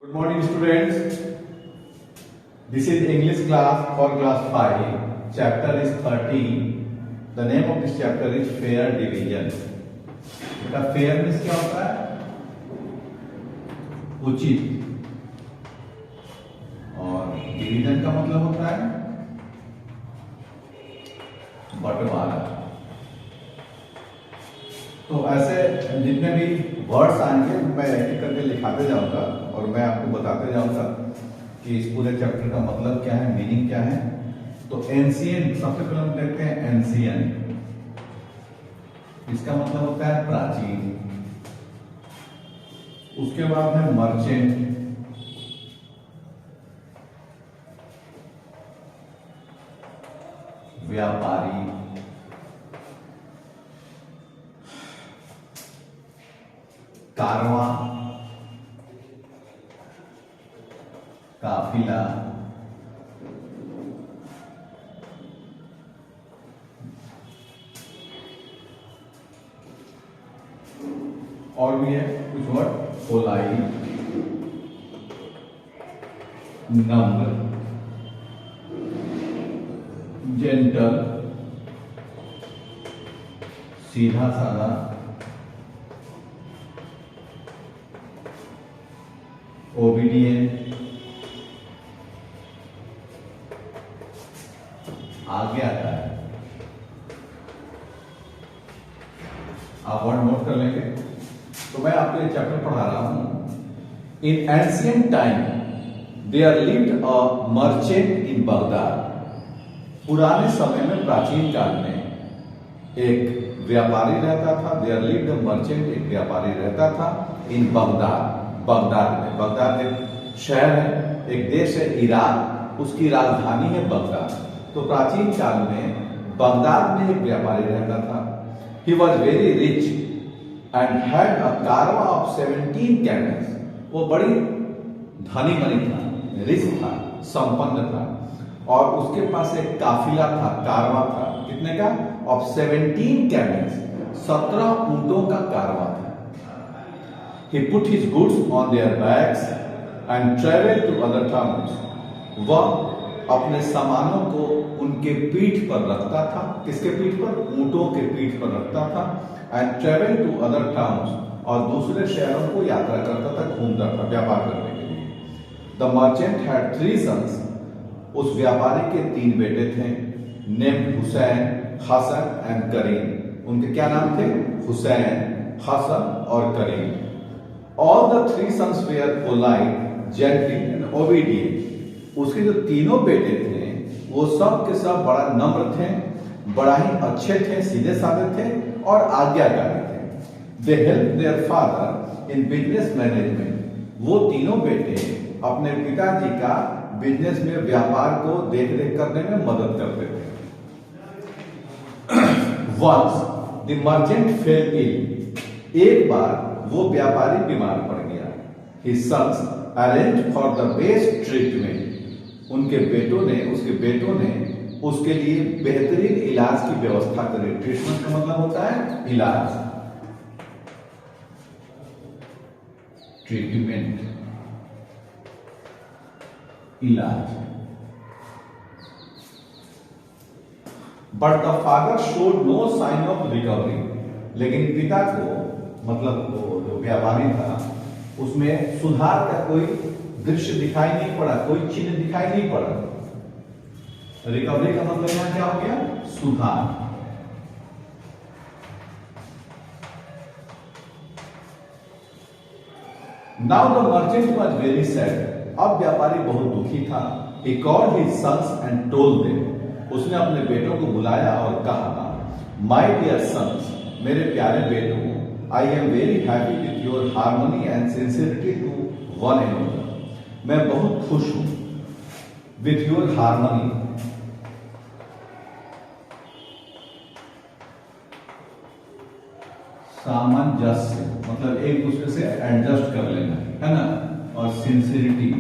Good morning, students. This is English class for class 5. Chapter is 13. The name of this chapter is fair division. बेटा fairness क्या होता है? उचित, और division का मतलब होता है बंटवारा। तो ऐसे जितने भी वर्ड्स आएंगे मैं एक करके लिखाते जाऊंगा और मैं आपको बताते जाऊंगा कि इस पूरे चैप्टर का मतलब क्या है, मीनिंग क्या है। तो एंशिएंट, सबसे पहले हम देखते हैं एंशिएंट। इसका मतलब होता है प्राचीन। उसके बाद है मर्चेंट, व्यापारी। कारवां, काफिला। और भी है कुछ वर्ड, पोलाई, नम्र, जेंटल, सीधा साधा, ओबीडिएंट, आगे आता है। आप वर्ड नोट कर लेंगे। तो मैं आपको ये चैप्टर पढ़ा रहा हूं। In ancient time there lived a merchant in Baghdad. पुराने समय में, प्राचीन काल में एक व्यापारी रहता था। देयर लिव्ड अ मर्चेंट, एक व्यापारी रहता था इन बगदाद, बगदाद में। बगदाद एक शहर है, एक देश है इराक, उसकी राजधानी है बगदाद। तो प्राचीन काल में बगदाद में एक व्यापारी रहता था। He was very rich and had a कारवा ऑफ 17 कैमल्स। वो बड़ी धनी मनी था, रिच था, संपन्न था, और उसके पास एक काफिला था, कारवा था। कितने का? ऑफ 17 कैमल्स, 17 ऊंटों का कारवा था। He put his goods on their backs and traveled to other towns. वह अपने सामानों को उनके पीठ पर रखता था। किसके पीठ पर? ऊंटों के पीठ पर रखता था। And traveled to other towns, और दूसरे शहरों को यात्रा करता था, घूमता था व्यापार करने के लिए। The merchant had 3 sons. उस व्यापारी के 3 बेटे थे। Named हुसैन, हसन एंड करीम। उनके क्या नाम थे? हुसैन, हसन और करीम। All the 3 sons were polite, gentle and obedient. उसके जो तीनों बेटे थे वो सब के सब बड़ा नम्र थे, बड़ा ही अच्छे थे, सीधे साधे थे और आज्ञाकारी थे। They helped their father in business management. वो तीनों बेटे अपने पिताजी का बिजनेस में, व्यापार को देख रेख करने में मदद करते थे। Once the merchant fell ill. एक बार वो व्यापारी बीमार पड़ गया। His sons arranged for the best treatment. उनके बेटों ने, उसके बेटों ने उसके लिए बेहतरीन इलाज की व्यवस्था करी। ट्रीटमेंट का मतलब होता है इलाज, ट्रीटमेंट, इलाज। But the father showed no sign of recovery. लेकिन पिता को, मतलब वो जो व्यापारी था, उसमें सुधार का कोई दृश्य दिखाई नहीं पड़ा, कोई चिन्ह दिखाई नहीं पड़ा। रिकवरी का मतलब यहां क्या हो गया? सुधार। Now the merchant was very sad. अब व्यापारी बहुत दुखी था। He called his sons and told them. उसने अपने बेटों को बुलाया और कहा, My dear sons, मेरे प्यारे बेटों, I am very happy with your harmony and sincerity to one another. मैं बहुत खुश हूं with your harmony. सामंजस्य मतलब एक दूसरे से एडजस्ट कर लेना, है ना। और सिंसिरिटी,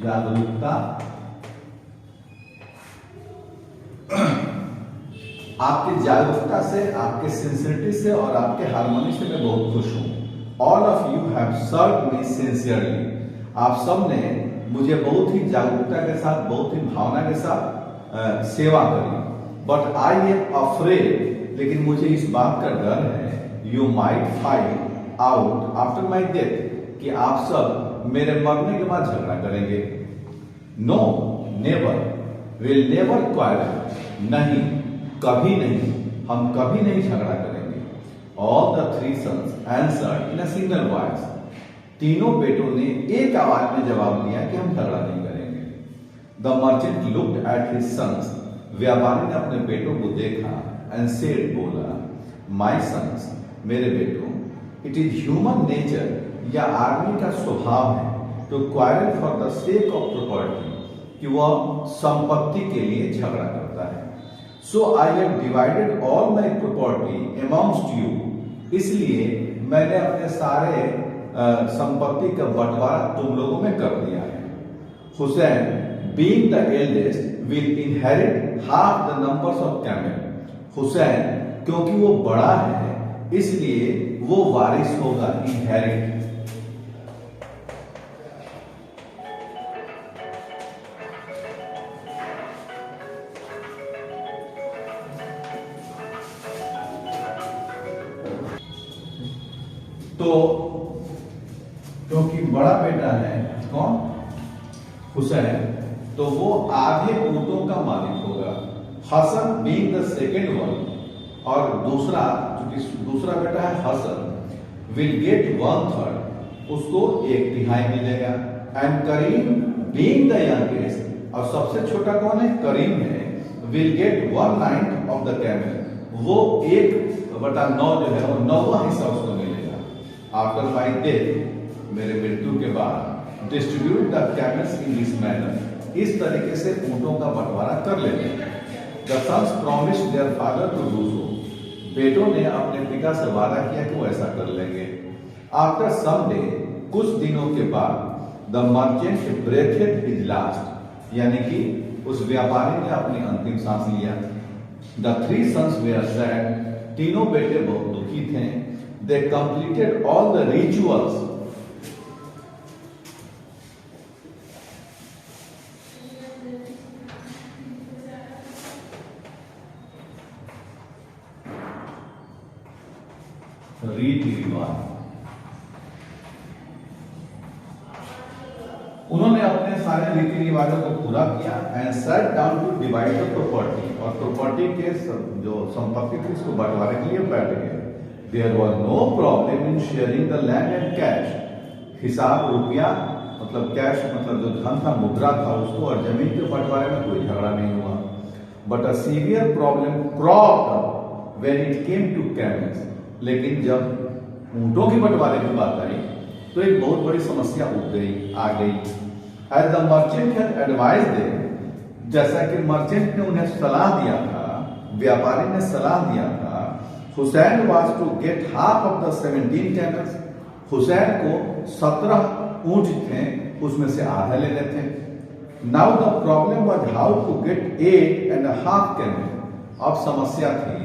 जागरूकता आपकी जागरूकता से, आपके सिंसियरिटी से और आपके हार्मनी से मैं बहुत खुश हूँ। All of you have served me sincerely. आप सब ने मुझे बहुत ही जागरूकता के साथ, बहुत ही भावना के साथ सेवा करी। बट आई एम अफ्रेड, लेकिन मुझे इस बात का डर है, you might find out after my death, कि आप सब मेरे मरने के बाद झगड़ा करेंगे। No never, will never quarrel, नहीं, कभी नहीं, हम कभी नहीं झगड़ा करेंगे। All the three sons answered in a single voice, तीनों बेटों ने एक आवाज में जवाब दिया कि हम झगड़ा नहीं करेंगे। The merchant looked at his sons, व्यापारी ने अपने बेटों को देखा एंड सेड, बोला, माय सन्स, मेरे बेटों, इट इज ह्यूमन नेचर, या आदमी का स्वभाव है, to quarrel for the sake of property, कि वह संपत्ति के लिए झगड़ा करता है। So I have divided all my property amongst you, इसलिए मैंने अपने सारे संपत्ति का बंटवारा तुम लोगों में कर दिया है। Hussain, being the eldest, will inherit half the numbers of camel, Hussain क्योंकि वो बड़ा है इसलिए वो वारिस होगा, इनहेरिट। तो क्योंकि बड़ा बेटा है कौन, हुसैन, तो वो आधे ऊंटों का मालिक होगा। Hasan being the second one, और दूसरा बेटा है हसन, विल गेट 1/3, उसको 1/3 मिलेगा। And Karim being the youngest, और सबसे छोटा कौन है, करीम है, will get 1/9 of the camel, वो 1/9 जो है वो 9वां हिस्सा उसको मिलेगा। आफ्टर माई डेथ, मेरे मृत्यु के बाद, distribute the camels in this manner, इस तरीके से ऊंटों का बंटवारा कर लेते हैं। The sons promised their father to do so, बेटों ने अपने पिता से वादा किया कि वो ऐसा कर लेंगे। आफ्टर सम डे, कुछ दिनों के बाद, the merchant breathed his last, यानी कि उस व्यापारी ने अपनी अंतिम सांस लिया। The three sons were sad, तीनों बेटे बहुत दुखी थे। They completed all the rituals, रीति रिवाज, उन्होंने अपने सारे रीति रिवाजों को पूरा किया। And sat down to divide the property, और प्रॉपर्टी के जो संपत्ति थी उसको बंटवारे के लिए बैठ गए। There was no problem in sharing the land and cash, हिसाब रुपया मतलब कैश मतलब जो धन था, मुद्रा था, उसको और जमीन के बंटवारे में कोई झगड़ा नहीं हुआ। But a severe problem cropped up when it came to camels, लेकिन जब ऊंटों के बंटवारे की बात आई तो एक बहुत बड़ी समस्या आ गई। As the merchant had advised them, जैसा कि मर्चेंट ने उन्हें सलाह दिया था, व्यापारी ने सलाह दिया था, Hussain was to get half of the 17 camels, Hussain को 17 ऊंट थे, उसमें से आधा लेने थे। Now the problem was how to get 8.5 camel, अब समस्या थी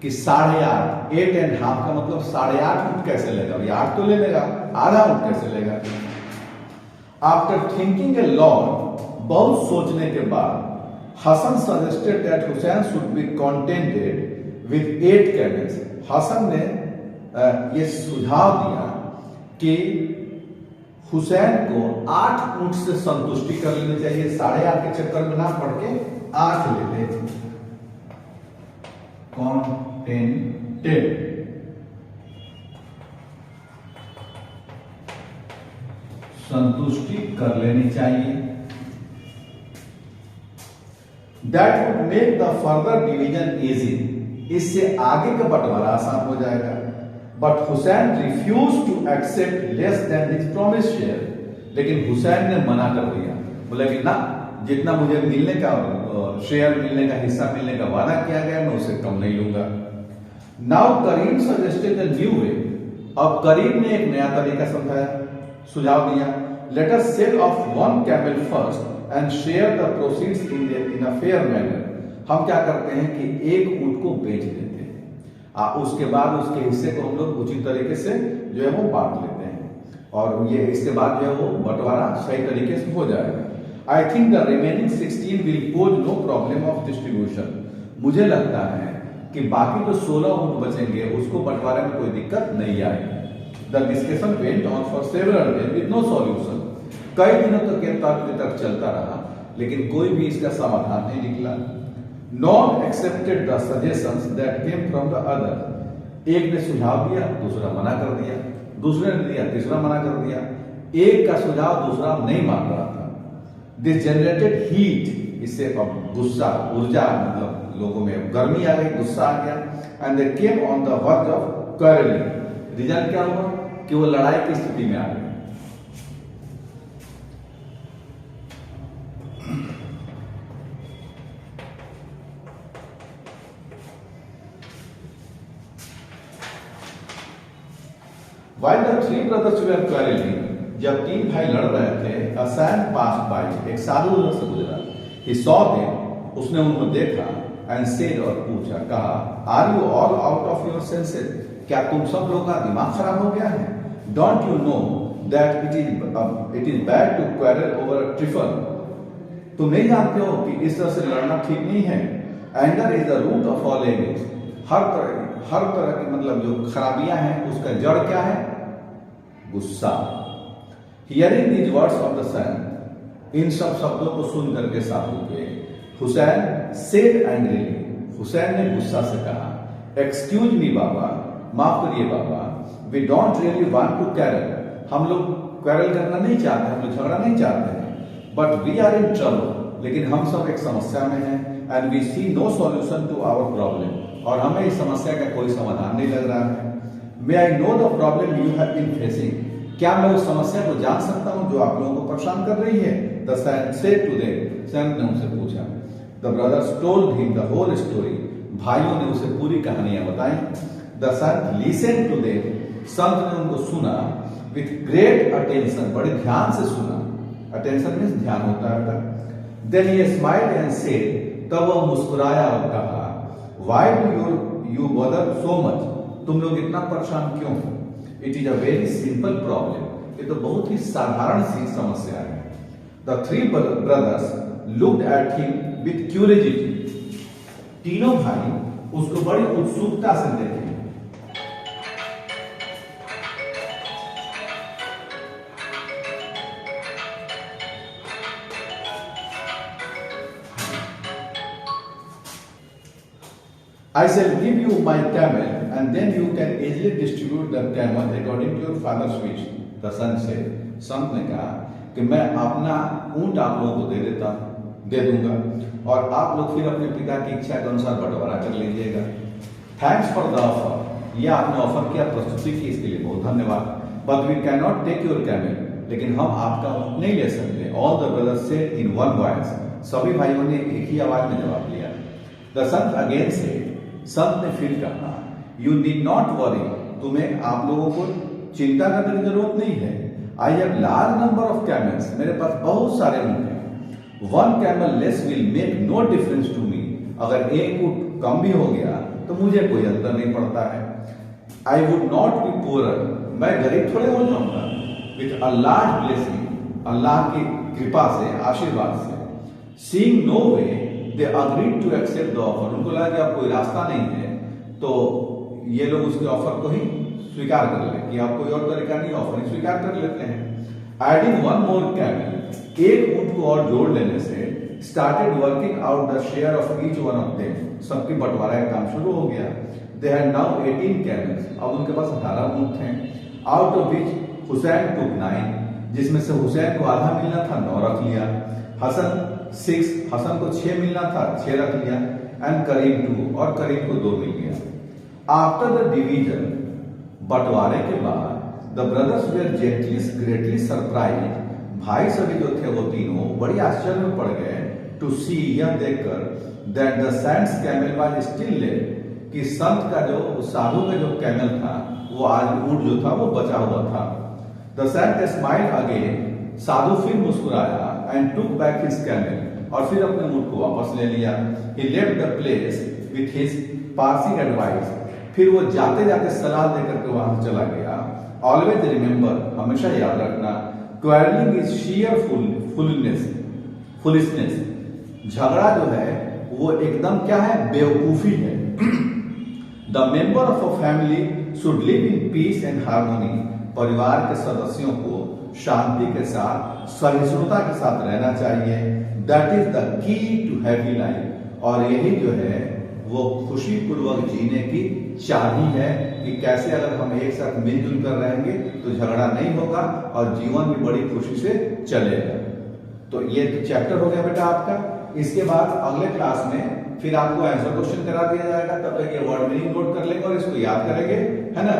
कि 8.5, 8.5 का मतलब 8.5 ऊंट कैसे लेगा, 8 तो ले लेगा, आधा ऊंट कैसे लेगा। आफ्टर थिंकिंग ए लॉट, बहुत सोचने के बाद, Hasan suggested that Hussain should be contented with 8 camels, Hasan ने ये सुझाव दिया कि हुसैन को 8 ऊंट से संतुष्टि कर लेनी चाहिए, 8.5 के चक्कर में ना पड़ के 8 ले ले। कंटेंटेड, संतुष्टि कर लेनी चाहिए। That would make the further division easy, इससे आगे का बंटवारा आसान हो जाएगा। But Hussain refuse to accept less than his promise share, लेकिन हुसैन ने मना कर दिया, बोला कि ना, जितना मुझे मिलने का शेयर मिलने का हिस्सा मिलने का वादा किया गया मैं उससे कम नहीं लूंगा। Now Karim suggested a new way, अब करीम ने एक नया तरीका समझाया, सुझाव दिया। Let us sell off 1 camel first and share the proceeds in a fair manner, हम क्या करते हैं कि एक ऊंट को बेच देते हैं, उसके बाद उसके हिस्से को हम लोग उचित तरीके से जो है वो बांट लेते हैं और ये इसके बाद जो है वो बंटवारा सही तरीके से हो जाएगा। I think the remaining 16 will pose no problem of distribution. मुझे लगता है कि बाकी जो 16 ऊंट बचेंगे उसको बंटवारे में कोई दिक्कत नहीं आएगी। The discussion went on for several days with no solution. कई दिनों तक ये तर्क वितर्क चलता रहा लेकिन कोई भी इसका समाधान नहीं निकला। Non accepted the suggestions that came from the other. एक ने सुझाव दिया, दूसरा मना कर दिया, दूसरे ने दिया, तीसरा मना कर दिया। एक का सुझाव दूसरा नहीं मान रहा था। This generated heat. इससे गुस्सा, ऊर्जा, मतलब लोगों में गर्मी आ गई, गुस्सा आ गया। And they came on the verge of quarrelling. Reason क्या हुआ कि वो लड़ाई की स्थिति में आ गए। While the three brothers were quarreling, जब तीन भाई लड़ रहे थे, a man passed by, एक साधु उधर से गुजरा। He saw them, उसने उनको देखा, and said, और पूछा, कहा, Are you all out of your senses? क्या तुम सब लोग का दिमाग खराब हो गया है? Don't you know that it is bad to quarrel over a trifle? तुम नहीं जानते हो कि इस तरह से लड़ना ठीक नहीं है। Anger is the root of all evils. हर तरह की मतलब जो खराबियां हैं उसका जड़ क्या है? गुस्सा। Hearing these words of the son, इन सब शब्दों को सुन करके साधु के हुसैन said angrily, हुसैन ने गुस्सा से कहा, Excuse me बाबा, माफ करिए बाबा, we don't really want to quarrel. हम लोग क्वेरल करना नहीं चाहते, हम लोग झगड़ा नहीं चाहते हैं, but we are in trouble. लेकिन हम सब एक समस्या में हैं, and we see no solution to our problem. और हमें इस समस्या का कोई समाधान नहीं लग रहा है। May I know the problem you have been facing? क्या मैं उस समस्या को जान सकता हूं जो आप लोगों को परेशान कर रही है? The son said to them, संत ने उनसे पूछा। The brothers told him the whole story. भाइयों ने उसे पूरी कहानियां बताई। The son listened to them. संत ने उनको सुना with great attention, बड़े ध्यान से सुना। Attention means ध्यान होता है। Then he smiled and said, तब वह मुस्कुराया और कहा, Why do you bother so much? तुम लोग इतना परेशान क्यों हो? It is a very simple problem. ये तो बहुत ही साधारण सी समस्या है। The three brothers looked at him with curiosity. तीनों भाई उसको बड़ी उत्सुकता से देखे। I shall give you my camel, and then you can easily distribute the camel according to your father's wish. The son said. संत ने कहा कि मैं अपना ऊंट आप लोगों को दे दूंगा और आप लोग फिर अपने पिता की इच्छा के अनुसार बंटवारा कर लीजिएगा। Thanks for the offer. यह आपने ऑफर किया, प्रस्तुति की, इसके लिए बहुत धन्यवाद। But we can not take your camel. लेकिन हम आपका ऊंट नहीं ले सकते। All the brothers said in one voice. सभी भाइयों ने एक ही आवाज में जवाब दिया। The son again said. संत ने फिर कहा, यू नीड नॉट वरी। तुम्हें, आप लोगों को चिंता करने की जरूरत नहीं है। I have large number of camels. मेरे पास बहुत सारे ऊंट हैं। One camel less will make no difference to me. अगर एक ऊंट कम भी हो गया तो मुझे कोई अंतर नहीं पड़ता है। I would not be poor. मैं गरीब थोड़े हो जाऊंगा। With a large blessing. अल्लाह की कृपा से, आशीर्वाद से। Seeing no way they agreed to accept the offer. उनको लगा कि अब कोई रास्ता नहीं है तो ये लोग उसके ऑफर को ही स्वीकार कर ले कि आप कोई और तरीका नहीं, ऑफर ही स्वीकार कर लेते हैं। Adding one more camel. एक ऊंट को और जोड़ लेने से started working out the share of each one of them. सबकी बंटवारा का काम शुरू हो गया। They had now 18 camels. अब उनके पास 18 ऊंट हैं। Out of which Hussain took 9, जिसमें से हुसैन को आधा मिलना था, 9 रख लिया। हसन 6, हसन को 6 मिलना था, 6 रख लिया। एंड करीम 2, और करीम को 2 मिल गया। आफ्टर द डिवीजन, बंटवारे के बाद, the brothers were greatly surprise. भाई सभी जो थे वो तीनों बड़ी आश्चर्य में पड़ गए टू सी, यह देखकर, that the Sands camel was still left, कि संत का जो, साधु का जो कैमल था वो आज ऊंट जो था वो बचा हुआ था। The saint smiled again. साधु फिर मुस्कुराया and took back his camel, और फिर अपने मूड को वापस ले लिया। He left the place with his passing advice, फिर वो जाते जाते सलाह देकर के वहां चला गया। ऑलवेज रिमेंबर, हमेशा याद रखना, क्वारलिंग इज शियर फुलिशनेस, झगड़ा जो है वो एकदम क्या है, बेवकूफी है। The member of a family should live in peace and harmony, परिवार के सदस्यों को शांति के साथ सहिष्णुता के साथ रहना चाहिए। That is the key to happy life, और यही जो है वो खुशी पूर्वक जीने की चाबी है कि कैसे अगर हम एक साथ मिलजुल कर रहेंगे तो झगड़ा नहीं होगा और जीवन भी बड़ी खुशी से चलेगा। तो ये तो चैप्टर हो गया बेटा आपका। इसके बाद अगले क्लास में फिर आपको आंसर क्वेश्चन करा दिया जाएगा, तब तक ये वर्ड मीनिंग नोट कर लेंगे और इसको याद करेंगे, है ना।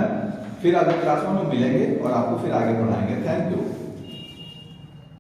फिर अगले क्लास में हम मिलेंगे और आपको फिर आगे पढ़ाएंगे। Thank you.